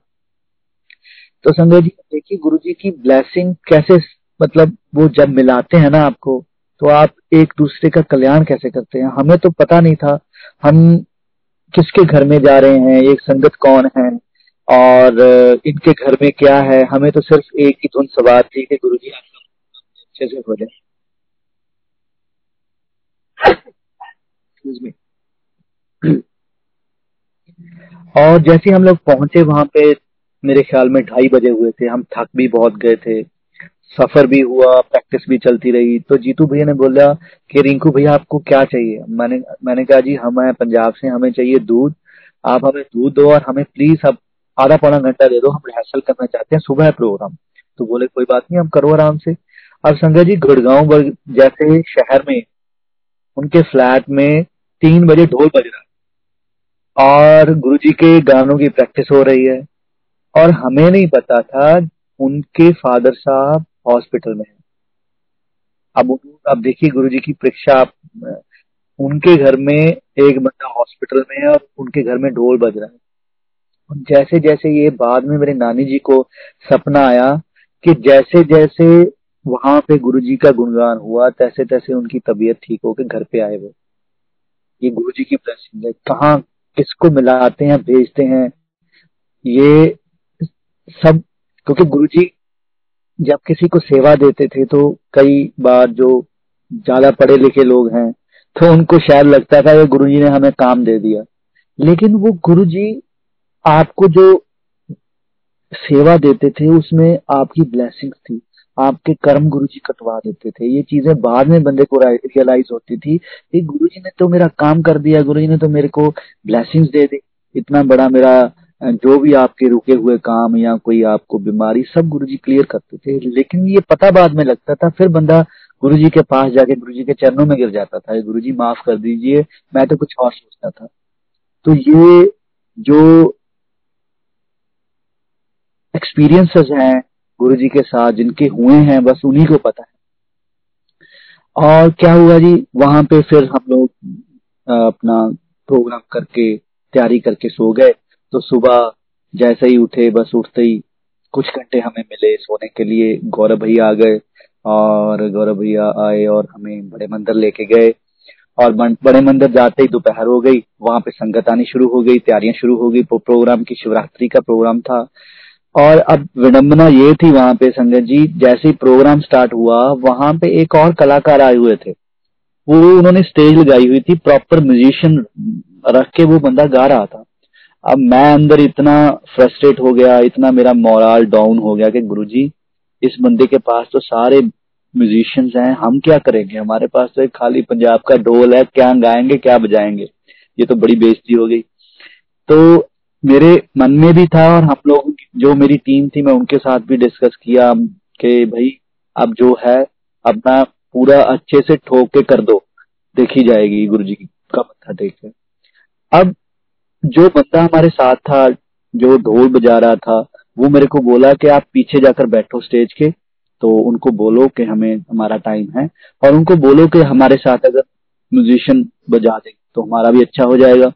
तो संगत जी देखिए गुरुजी की ब्लेसिंग कैसे, मतलब वो जब मिलाते हैं ना आपको, तो आप एक दूसरे का कल्याण कैसे करते हैं। हमें तो पता नहीं था हम किसके घर में जा रहे हैं, एक संगत कौन है, और इनके घर में क्या है। हमें तो सिर्फ एक ही धुन सवार थी कि गुरुजी आप अच्छे से हो जाए। Excuse me। और जैसे ही हम लोग पहुंचे वहां पे, मेरे ख्याल में 2:30 बजे हुए थे। हम थक भी बहुत गए थे, सफर भी हुआ, प्रैक्टिस भी चलती रही। तो जीतू भैया ने बोला कि रिंकू भैया आपको क्या चाहिए। मैंने कहा जी हम हैं पंजाब से, हमें चाहिए दूध। आप हमें दूध दो और हमें प्लीज अब आधा पौना घंटा दे दो, हम रिहर्सल करना चाहते हैं, सुबह है प्रोग्राम। तो बोले कोई बात नहीं, हम करो आराम से। अब संजय जी गुड़गांव जैसे शहर में, उनके फ्लैट में 3 बजे ढोल बज रहा है और गुरुजी के गानों की प्रैक्टिस हो रही है। और हमें नहीं पता था उनके फादर साहब हॉस्पिटल में है। अब देखिए गुरुजी की परीक्षा उनके घर में एक बंदा हॉस्पिटल में है और उनके घर में ढोल बज रहा है। और जैसे जैसे ये बाद में मेरे नानी जी को सपना आया कि जैसे जैसे वहां पे गुरुजी का गुणगान हुआ, तैसे तैसे उनकी तबीयत ठीक होकर घर पे आए वो। ये गुरुजी की ब्लेसिंग है। कहाँ किसको मिलाते हैं, भेजते हैं, ये सब। क्योंकि गुरुजी जब किसी को सेवा देते थे तो कई बार जो ज्यादा पढ़े लिखे लोग हैं तो उनको शायद लगता था कि गुरुजी ने हमें काम दे दिया। लेकिन वो गुरुजी आपको जो सेवा देते थे उसमें आपकी ब्लेसिंग्स थी। आपके कर्म गुरुजी कटवा देते थे। ये चीजें बाद में बंदे को रियलाइज होती थी कि गुरुजी ने तो मेरा काम कर दिया, गुरुजी ने तो मेरे को ब्लेसिंग्स दे दी, इतना बड़ा मेरा जो भी आपके रुके हुए काम या कोई आपको बीमारी सब गुरुजी क्लियर करते थे। लेकिन ये पता बाद में लगता था, फिर बंदा गुरुजी के पास जाके गुरुजी के चरणों में गिर जाता था, गुरुजी माफ कर दीजिए, मैं तो कुछ और सोचता था। तो ये जो एक्सपीरियंसेस हैं गुरुजी के साथ जिनके हुए हैं, बस उन्हीं को पता है। और क्या हुआ जी, वहां पे फिर हम लोग अपना प्रोग्राम करके तैयारी करके सो गए। तो सुबह जैसे ही उठे, बस उठते ही कुछ घंटे हमें मिले सोने के लिए, गौरव भैया आ गए, और गौरव भैया आए और हमें बड़े मंदिर लेके गए। और बड़े मंदिर जाते ही दोपहर हो गई, वहां पे संगत आनी शुरू हो गई, तैयारियां शुरू हो गई प्रोग्राम की। शिवरात्रि का प्रोग्राम था। और अब विडंबना ये थी वहां पे संगत जी, जैसे ही प्रोग्राम स्टार्ट हुआ वहां पे एक और कलाकार आए हुए थे। वो उन्होंने स्टेज लगाई हुई थी, प्रॉपर म्यूजिशियन रख के वो बंदा गा रहा था। अब मैं अंदर इतना फ्रस्ट्रेट हो गया, इतना मेरा मोरल डाउन हो गया कि गुरुजी इस बंदे के पास तो सारे म्यूजिशियंस हैं, हम क्या करेंगे, हमारे पास तो एक खाली पंजाब का ढोल है, क्या गाएंगे क्या बजाएंगे, ये तो बड़ी बेइज्जती हो गई। तो मेरे मन में भी था, और हम लोग जो मेरी टीम थी मैं उनके साथ भी डिस्कस किया कि भाई अब जो है अपना पूरा अच्छे से ठोक के कर दो, देखी जाएगी गुरुजी का मत्था टेक के। अब जो बंदा हमारे साथ था जो ढोल बजा रहा था, वो मेरे को बोला कि आप पीछे जाकर बैठो स्टेज के, तो उनको बोलो कि हमें हमारा टाइम है, और उनको बोलो कि हमारे साथ अगर म्यूजिशियन बजा दे तो हमारा भी अच्छा हो जाएगा।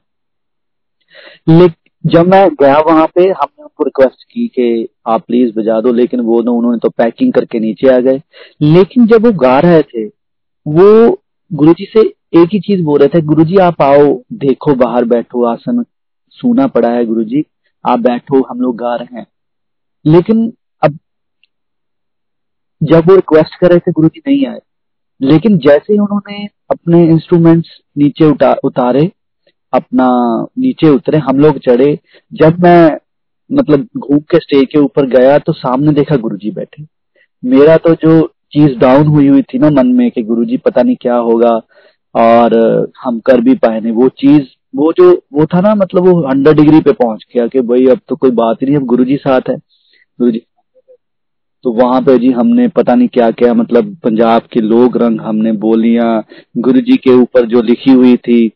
लेकिन जब मैं गया वहां पे, हमने उनको रिक्वेस्ट की कि आप प्लीज बजा दो, लेकिन वो उन्होंने तो पैकिंग करके नीचे आ गए। लेकिन जब वो गा रहे थे, वो गुरुजी से एक ही चीज बोल रहे थे, गुरुजी आप आओ, देखो बाहर बैठो, आसन सूना पड़ा है, गुरुजी आप बैठो, हम लोग गा रहे हैं। लेकिन अब जब वो रिक्वेस्ट कर रहे थे गुरुजी नहीं आए। लेकिन जैसे ही उन्होंने अपने इंस्ट्रूमेंट्स नीचे उतारे, अपना नीचे उतरे, हम लोग चढ़े, जब मैं मतलब घूम के स्टेज के ऊपर गया तो सामने देखा गुरुजी बैठे। मेरा तो जो चीज डाउन हुई हुई थी ना मन में कि गुरुजी पता नहीं क्या होगा और हम कर भी पाए नहीं, वो चीज वो जो वो था ना, मतलब वो 100 डिग्री पे पहुंच गया कि भाई अब तो कोई बात ही नहीं, अब गुरुजी साथ है, गुरुजी। तो वहां पे जी हमने पता नहीं क्या क्या, मतलब पंजाब के लोक रंग हमने बोलियां, गुरुजी के ऊपर जो लिखी हुई थी,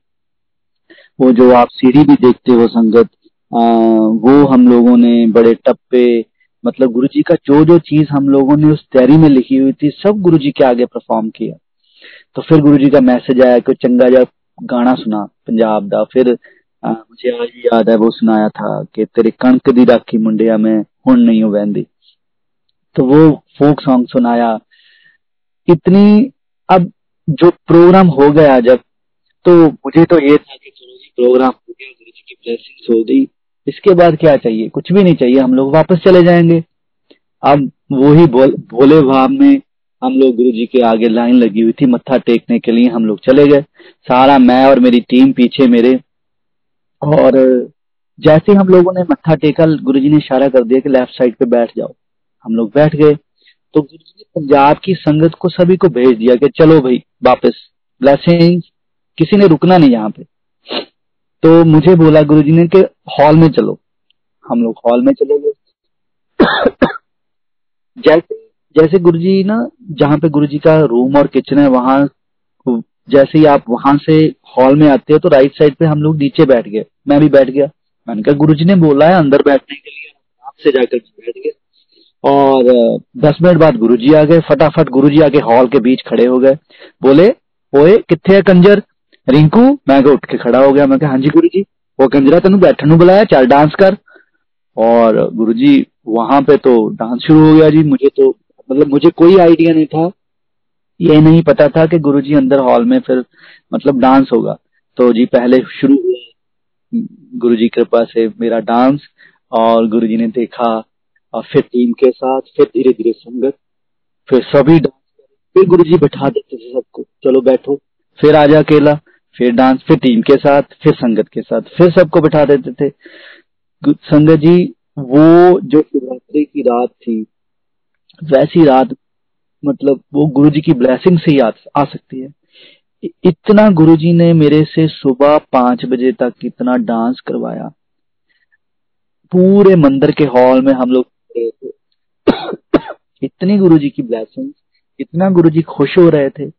वो जो आप सीढ़ी भी देखते हो संगत, वो हम लोगों ने बड़े टप्पे, मतलब गुरुजी का जो जो चीज हम लोगों ने उस डायरी में लिखी हुई थी सब गुरुजी के आगे परफॉर्म किया। तो फिर गुरुजी का मैसेज आया कि चंगा जा गाना सुना पंजाब दा। फिर मुझे आज भी याद है वो सुनाया था कि तेरे कणक दी राखी मुंडिया में हुण नहीं हो बहंदी। तो वो फोक सॉन्ग सुनाया। इतनी अब जो प्रोग्राम हो गया जब, तो मुझे तो ये था कि चलो जी प्रोग्राम हो गया, गुरुजी की ब्लेसिंग्स हो गई, इसके बाद क्या चाहिए, कुछ भी नहीं चाहिए, हम लोग वापस चले जाएंगे। अब वही भोले भाव में हम लोग गुरुजी के आगे लाइन लगी हुई थी मत्था टेकने के लिए, हम लोग चले गए, सारा मैं और मेरी टीम पीछे मेरे। और जैसे हम लोगों ने मत्था टेका, गुरुजी ने इशारा कर दिया कि लेफ्ट साइड पे बैठ जाओ। हम लोग बैठ गए। तो गुरुजी ने पंजाब की संगत को सभी को भेज दिया कि चलो भाई वापस, ब्लेसिंग, किसी ने रुकना नहीं यहाँ पे। तो मुझे बोला गुरुजी ने कि हॉल में चलो। हम लोग हॉल में चले गए। जैसे जैसे गुरुजी ना, जहाँ पे गुरुजी का रूम और किचन है, वहां जैसे ही आप वहां से हॉल में आते हो तो राइट साइड पे हम लोग नीचे बैठ गए, मैं भी बैठ गया। मैंने कहा गुरुजी ने बोला है अंदर बैठने के लिए, आपसे जाकर बैठ गए। और 10 मिनट बाद गुरुजी आ गए, फटाफट गुरुजी आके हॉल के बीच खड़े हो गए, बोले ओए किथे है कंजर रिंकू। मैं उठ के खड़ा हो गया, मैं कहा हाँ जी गुरुजी। वो कंजरा तेन बैठन बुलाया, चल डांस कर। और गुरुजी वहां पे तो डांस शुरू हो गया जी। मुझे तो मतलब मुझे कोई आइडिया नहीं था, ये नहीं पता था कि गुरुजी अंदर हॉल में फिर मतलब डांस होगा। तो जी पहले शुरू हुआ गुरुजी की कृपा से मेरा डांस, और गुरुजी ने देखा, और फिर टीम के साथ, फिर धीरे धीरे संगत, फिर सभी डांस, फिर गुरुजी बैठा देते थे सबको, चलो बैठो, फिर आजा अकेला, फिर डांस, फिर टीम के साथ, फिर संगत के साथ, फिर सबको बैठा देते थे। संगत जी वो जो शिवरात्रि की रात थी, वैसी रात मतलब वो गुरुजी की ब्लेसिंग से ही आ सकती है। इतना गुरुजी ने मेरे से सुबह 5 बजे तक इतना डांस करवाया, पूरे मंदिर के हॉल में हम लोग गए थे। इतनी गुरुजी की ब्लेसिंग, इतना गुरुजी खुश हो रहे थे,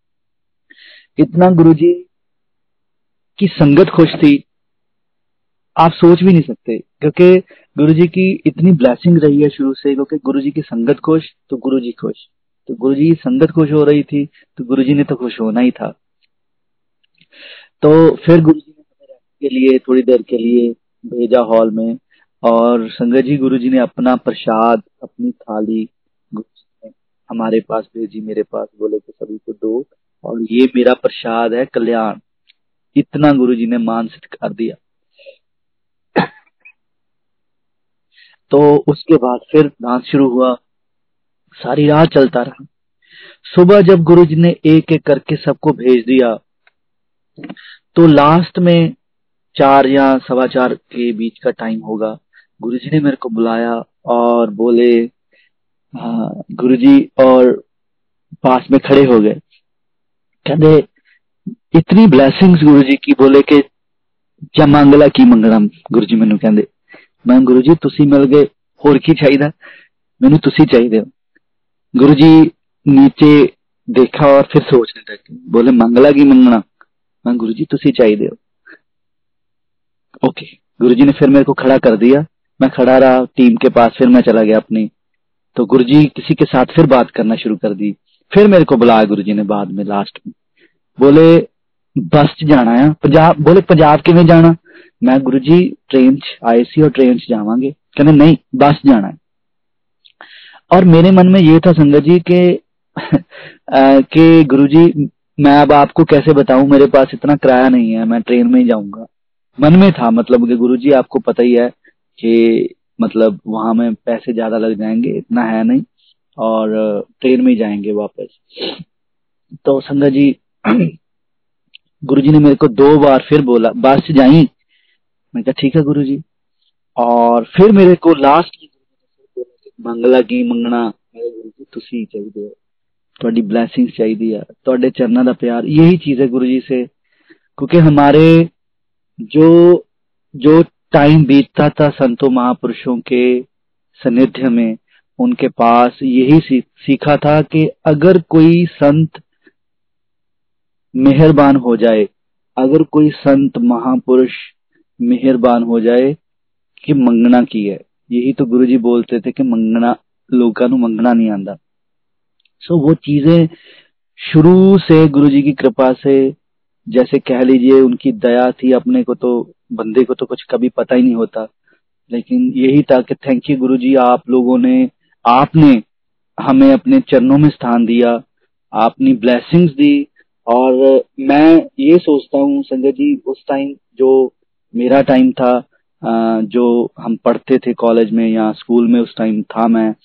इतना गुरुजी की संगत खुश थी, आप सोच भी नहीं सकते। क्योंकि गुरुजी की इतनी ब्लेसिंग रही है शुरू से, क्योंकि गुरुजी की संगत खुश तो गुरुजी खुश, तो गुरुजी की संगत खुश हो रही थी तो गुरुजी ने तो खुश होना ही था। तो फिर गुरुजी ने हमें रहने के लिए थोड़ी देर के लिए भेजा हॉल में, और संगत जी गुरुजी ने अपना प्रसाद, अपनी थाली गुरुजी ने हमारे पास भेजी, मेरे पास, बोले कि सभी को दो, और ये मेरा प्रसाद है कल्याण। इतना गुरुजी ने मान सत्कार दिया। तो उसके बाद फिर डांस शुरू हुआ, सारी रात चलता रहा। सुबह जब गुरुजी ने एक एक करके सबको भेज दिया, तो लास्ट में 4 या 4:15 के बीच का टाइम होगा, गुरुजी ने मेरे को बुलाया और बोले, हाँ गुरुजी, और पास में खड़े हो गए। कहते इतनी ब्लेसिंग्स गुरुजी की, बोले कि जमांगला की मंगलम। गुरुजी मैनू कहते, मैं गुरुजी तुसी मिल गए, होर की चाहिए, मैनू तुसी चाहिए। गुरुजी नीचे देखा और फिर सोचने लगे, बोले मंगला की मंगना, मैं गुरुजी तुसी चाहिए हो। ओके, गुरुजी ने फिर मेरे को खड़ा कर दिया, मैं खड़ा रहा टीम के पास, फिर मैं चला गया अपनी। तो गुरुजी किसी के साथ फिर बात करना शुरू कर दी। फिर मेरे को बुलाया गुरुजी ने बाद में, लास्ट में बोले बस च जाना है पंजाब। बोले पंजाब किवें जाना? मैं गुरुजी ट्रेन च आए सी और ट्रेन च जावांगे। कहने नहीं, बस जाना है। और मेरे मन में ये था संगत जी कि गुरुजी मैं अब आपको कैसे बताऊं, मेरे पास इतना किराया नहीं है, मैं ट्रेन में ही जाऊंगा। मन में था मतलब कि गुरुजी आपको पता ही है कि मतलब वहां में पैसे ज्यादा लग जाएंगे, इतना है नहीं, और ट्रेन में ही जाएंगे वापस। तो संगत जी गुरुजी ने मेरे को 2 बार फिर बोला बस से जाई। मैं कहा ठीक है गुरुजी। और फिर मेरे को लास्ट मंगला की मंगना, मेरे गुरुजी तुसी चाहिए हो, ਤੁਹਾਡੀ ब्लैसिंग्स चाहिए है, ਤੁਹਾਡੇ चरणों का प्यार, यही चीज है गुरुजी से। क्योंकि हमारे जो जो टाइम बीतता था संतों महापुरुषों के सानिध्य में, उनके पास यही सीखा था कि अगर कोई संत मेहरबान हो जाए, अगर कोई संत महापुरुष मेहरबान हो जाए कि मंगना की है। यही तो गुरुजी बोलते थे कि मंगना, लोगों को मंगना नहीं आंदा। सो वो चीजें शुरू से गुरुजी की कृपा से, जैसे कह लीजिए उनकी दया थी, अपने को तो, बंदे को तो कुछ कभी पता ही नहीं होता, लेकिन यही था कि थैंक यू गुरुजी, आप लोगों ने, आपने हमें अपने चरणों में स्थान दिया, आपने ब्लेसिंग्स दी। और मैं ये सोचता हूँ संजय जी, उस टाइम जो मेरा टाइम था, जो हम पढ़ते थे कॉलेज में या स्कूल में, उस टाइम था मैं,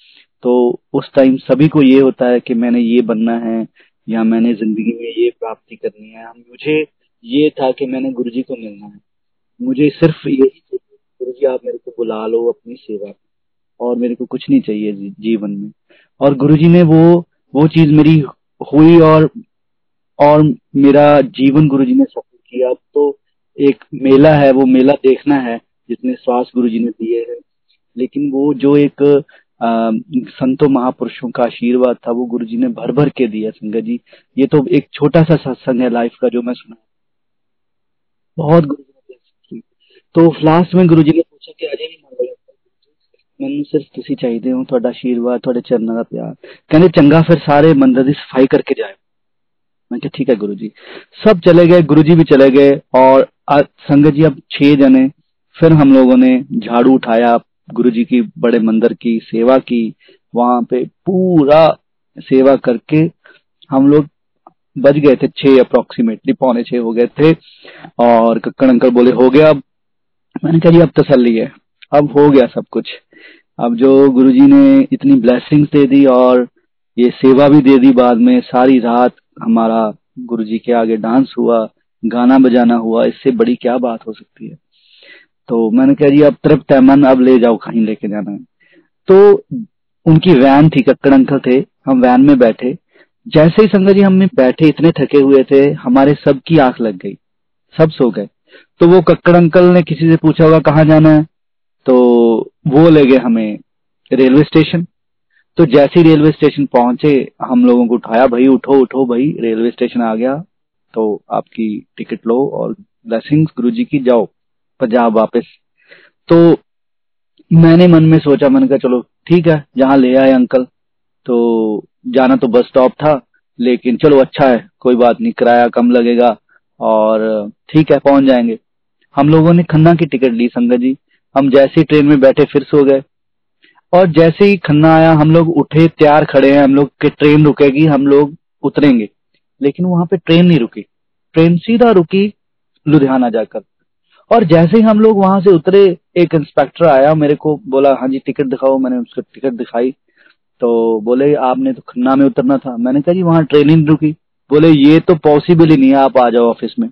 तो उस टाइम सभी को ये होता है कि मैंने ये बनना है या मैंने जिंदगी में ये प्राप्ति करनी है। मुझे ये था कि मैंने गुरुजी को मिलना है, मुझे सिर्फ यही चाहिए, गुरुजी आप मेरे को बुला लो अपनी सेवा, और मेरे को कुछ नहीं चाहिए जीवन में। और गुरुजी ने वो चीज मेरी हुई, और मेरा जीवन गुरुजी ने सफल किया। अब तो एक मेला है, वो मेला देखना है जितने श्वास गुरुजी ने दिए हैं, लेकिन वो जो एक संतों महापुरुषों का आशीर्वाद था, वो गुरुजी ने भर भर के दिया संगत जी। ये तो एक छोटा सा सत्संग है लाइफ का जो मैं सुना, बहुत गुरुजी ने bless की। तो लास्ट में गुरुजी ने पूछा कि अजय नहीं मांग रहा, मैंने सिर्फ तुसी चाहिए हो, ਤੁਹਾਡਾ आशीर्वाद, ਤੁਹਾਡੇ चरणों का प्यार। कहने चंगा फिर सारे मंदिर की सफाई करके जाए। मैं कहा ठीक है गुरुजी। सब चले गए, गुरुजी भी चले गए, और संगत जी अब 6 जने, फिर हम लोगों ने झाड़ू उठाया, गुरुजी की बड़े मंदिर की सेवा की, वहां पे पूरा सेवा करके हम लोग बज गए थे 6, अप्रोक्सीमेटली 5:45 हो गए थे। और कक्कड़ अंकल बोले हो गया अब। मैंने कहा जी अब तसल्ली है, अब हो गया सब कुछ। अब जो गुरुजी ने इतनी ब्लेसिंग्स दे दी और ये सेवा भी दे दी, बाद में सारी रात हमारा गुरुजी के आगे डांस हुआ, गाना बजाना हुआ, इससे बड़ी क्या बात हो सकती है। तो मैंने कहा जी अब तृप्त है मन, अब ले जाओ कहीं लेके जाना है। तो उनकी वैन थी, कक्कड़ अंकल थे, हम वैन में बैठे, जैसे ही संगत जी हम बैठे, इतने थके हुए थे, हमारे सबकी आंख लग गई, सब सो गए। तो वो कक्कड़ अंकल ने किसी से पूछा होगा कहाँ जाना है, तो वो ले गए हमें रेलवे स्टेशन। तो जैसे ही रेलवे स्टेशन पहुंचे, हम लोगों को उठाया, भाई उठो उठो भाई, रेलवे स्टेशन आ गया, तो आपकी टिकट लो और ब्लेसिंग्स गुरुजी की, जाओ पंजाब वापस। तो मैंने मन में सोचा, मैंने कहा चलो ठीक है, जहाँ ले आए अंकल। तो जाना तो बस स्टॉप था, लेकिन चलो अच्छा है, कोई बात नहीं, किराया कम लगेगा और ठीक है पहुंच जाएंगे। हम लोगों ने खन्ना की टिकट ली संगत जी। हम जैसे ही ट्रेन में बैठे फिर सो गए। और जैसे ही खन्ना आया, हम लोग उठे, तैयार खड़े हैं हम लोग कि ट्रेन रुकेगी, हम लोग उतरेंगे। लेकिन वहां पे ट्रेन नहीं रुकी, ट्रेन सीधा रुकी लुधियाना जाकर। और जैसे ही हम लोग वहां से उतरे, एक इंस्पेक्टर आया, मेरे को बोला हाँ जी टिकट दिखाओ। मैंने उसको टिकट दिखाई, तो बोले आपने तो खन्ना में उतरना था। मैंने कहा जी वहां ट्रेन ही नहीं रुकी। बोले ये तो पॉसिबल ही नहीं है, आप आ जाओ ऑफिस में।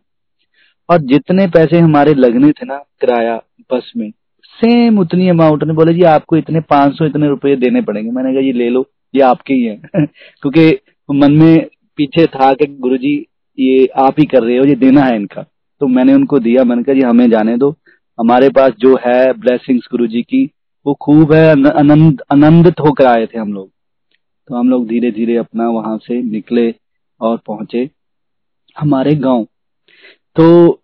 और जितने पैसे हमारे लगने थे ना किराया बस में, सेम उतनी अमाउंट ने बोले जी आपको इतने 500 इतने रुपए देने पड़ेंगे। मैंने कहा ये ले लो, ये आपके ही है क्योंकि मन में पीछे था कि गुरुजी ये आप ही कर रहे हो, ये देना है इनका। तो मैंने उनको दिया, मैंने कहा जी हमें जाने दो, हमारे पास जो है ब्लेसिंग्स गुरुजी की वो खूब है, आनंदित होकर आए थे हम लोग। तो हम लोग धीरे धीरे अपना वहां से निकले और पहुंचे हमारे गांव। तो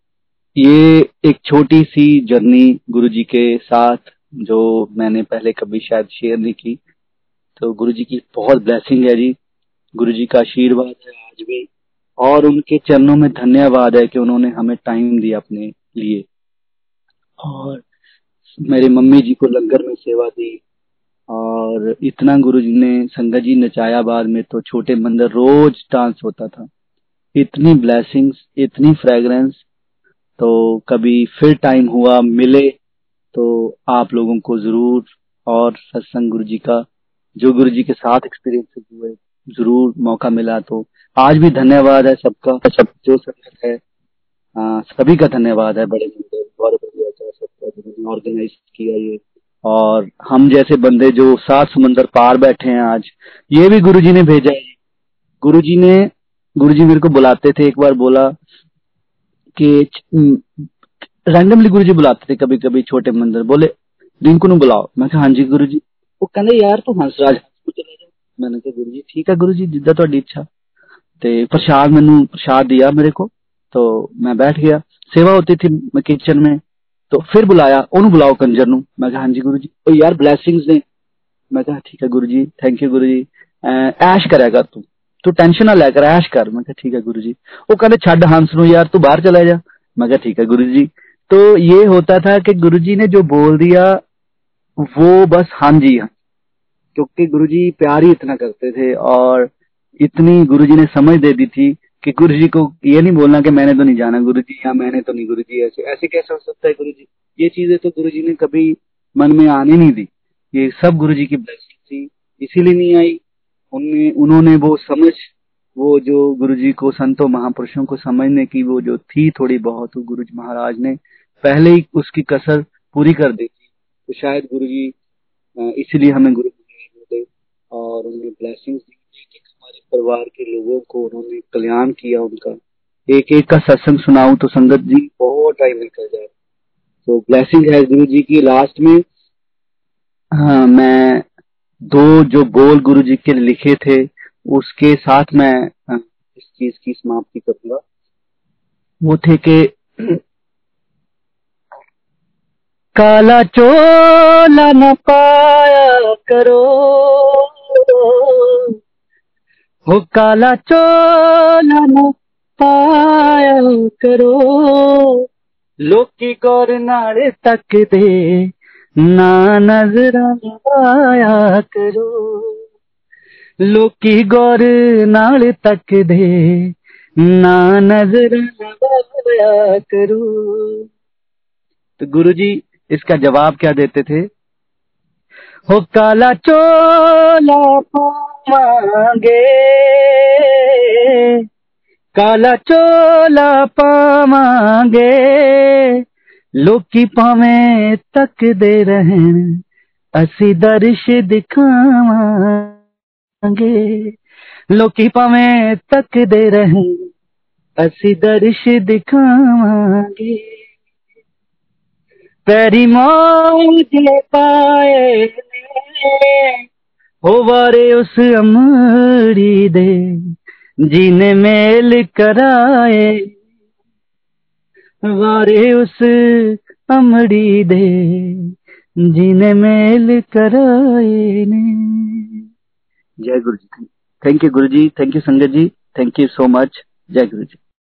ये एक छोटी सी जर्नी गुरुजी के साथ, जो मैंने पहले कभी शायद शेयर नहीं की। तो गुरुजी की बहुत ब्लेसिंग है जी, गुरुजी का आशीर्वाद है आज भी, और उनके चरणों में धन्यवाद है कि उन्होंने हमें टाइम दिया अपने लिए। और मेरे मम्मी जी को लंगर में सेवा दी, और इतना गुरुजी ने संगत जी नचाया। बाद में तो छोटे मंदिर रोज डांस होता था। इतनी ब्लेसिंग्स, इतनी फ्रेग्रेंस। तो कभी फिर टाइम हुआ मिले तो आप लोगों को जरूर, और सत्संग गुरुजी का जो गुरुजी के साथ एक्सपीरियंस हुए, जरूर मौका मिला तो आज भी धन्यवाद है सबका, सब जो संगत है, सभी का धन्यवाद है। बड़े मंदिर गौरव बढ़िया सबका जिन्होंने ऑर्गेनाइज किया ये, और हम जैसे बंदे जो 7 समंदर पार बैठे हैं आज, ये भी गुरुजी ने भेजा है। गुरुजी ने, गुरुजी मेरे को बुलाते थे, एक बार बोला कि रैंडमली गुरुजी बुलाते थे कभी कभी छोटे मंदिर, बोले रिंकू ਨੂੰ बुलाओ। मैं कहा हाँ जी गुरुजी। वो कहते यार तू हंसराज को चले जा। मैंने कहा गुरुजी ठीक है गुरुजी, जिद्दां ਤੁਹਾਡੀ ਇੱਛਾ। ਤੇ प्रसाद मैनू प्रसाद दिया मेरे को, तो मैं बैठ गया। सेवा होती थी किचन में, तो फिर बुलाया ओनू बुलाओ कंजर ਨੂੰ। मैं कहा हाँ जी गुरुजी। ओ यार ब्लैसिंग्स ने। मैं कहा ठीक है गुरुजी, थैंक यू गुरुजी। ऐश करेगा कर तू टेंशन ना लेकर ऐश कर। मैं कहा ठीक है गुरुजी। वो कहते छੱਡ हंस ਨੂੰ यार, तू बाहर चला जा। मैं कहा ठीक है गुरुजी। तो ये होता था कि गुरुजी ने जो बोल दिया वो बस हाँ जी हाँ, क्योंकि गुरुजी प्यार ही इतना करते थे, और इतनी गुरुजी ने समझ दे दी थी कि गुरुजी को ये नहीं बोलना कि मैंने तो नहीं जाना गुरुजी, या मैंने तो नहीं गुरुजी, ऐसे ऐसे कैसे हो सकता है गुरुजी। ये चीजें तो गुरुजी ने कभी मन में आने नहीं दी। ये सब गुरुजी की ब्लेसिंग थी, इसीलिए नहीं आई। उन्होंने वो समझ, वो जो गुरुजी को, संतों महापुरुषों को समझने की वो जो थी थोड़ी बहुत, वो गुरुजी महाराज ने पहले ही उसकी कसर पूरी कर दी थी। तो शायद गुरुजी इसीलिए हमें गुरु महाराज मिले, और उन्होंने ब्लेसिंग्स दी कि हमारे परिवार के लोगों को उन्होंने कल्याण किया उनका। एक एक का सत्संग सुनाऊं तो संगत जी बहुत टाइम निकल जाए। तो ब्लेसिंग है गुरु जी की। लास्ट में हाँ, मैं दो जो बोल गुरु जी के लिखे थे उसके साथ मैं इस चीज की समाप्ति करूंगा। वो थे कि काला चोला न पाया करो, हो काला चोला न पाया करो, लोकी गौर नाल तकदे ना नजरां लवाया करो, लोकी गौर नाल तकदे ना नजरां लवाया करो। तो गुरुजी इसका जवाब क्या देते थे? हो काला चोला पावांगे, काला चोला पावांगे, लोकी भावें तकदे रहन असी दर्श दिखावां। लोकी भावें तकदे रहन असी दर्श दिखावांगे पैरी मौजे पाए ने हो वारे उस अमड़ी दे जिने मेल कराए वारे उस अमड़ी दे जिने मेल कराए ने। जय गुरु जी। Thank you Guru ji, thank you संगत जी, थैंक यू सो मच। जय गुरु जी।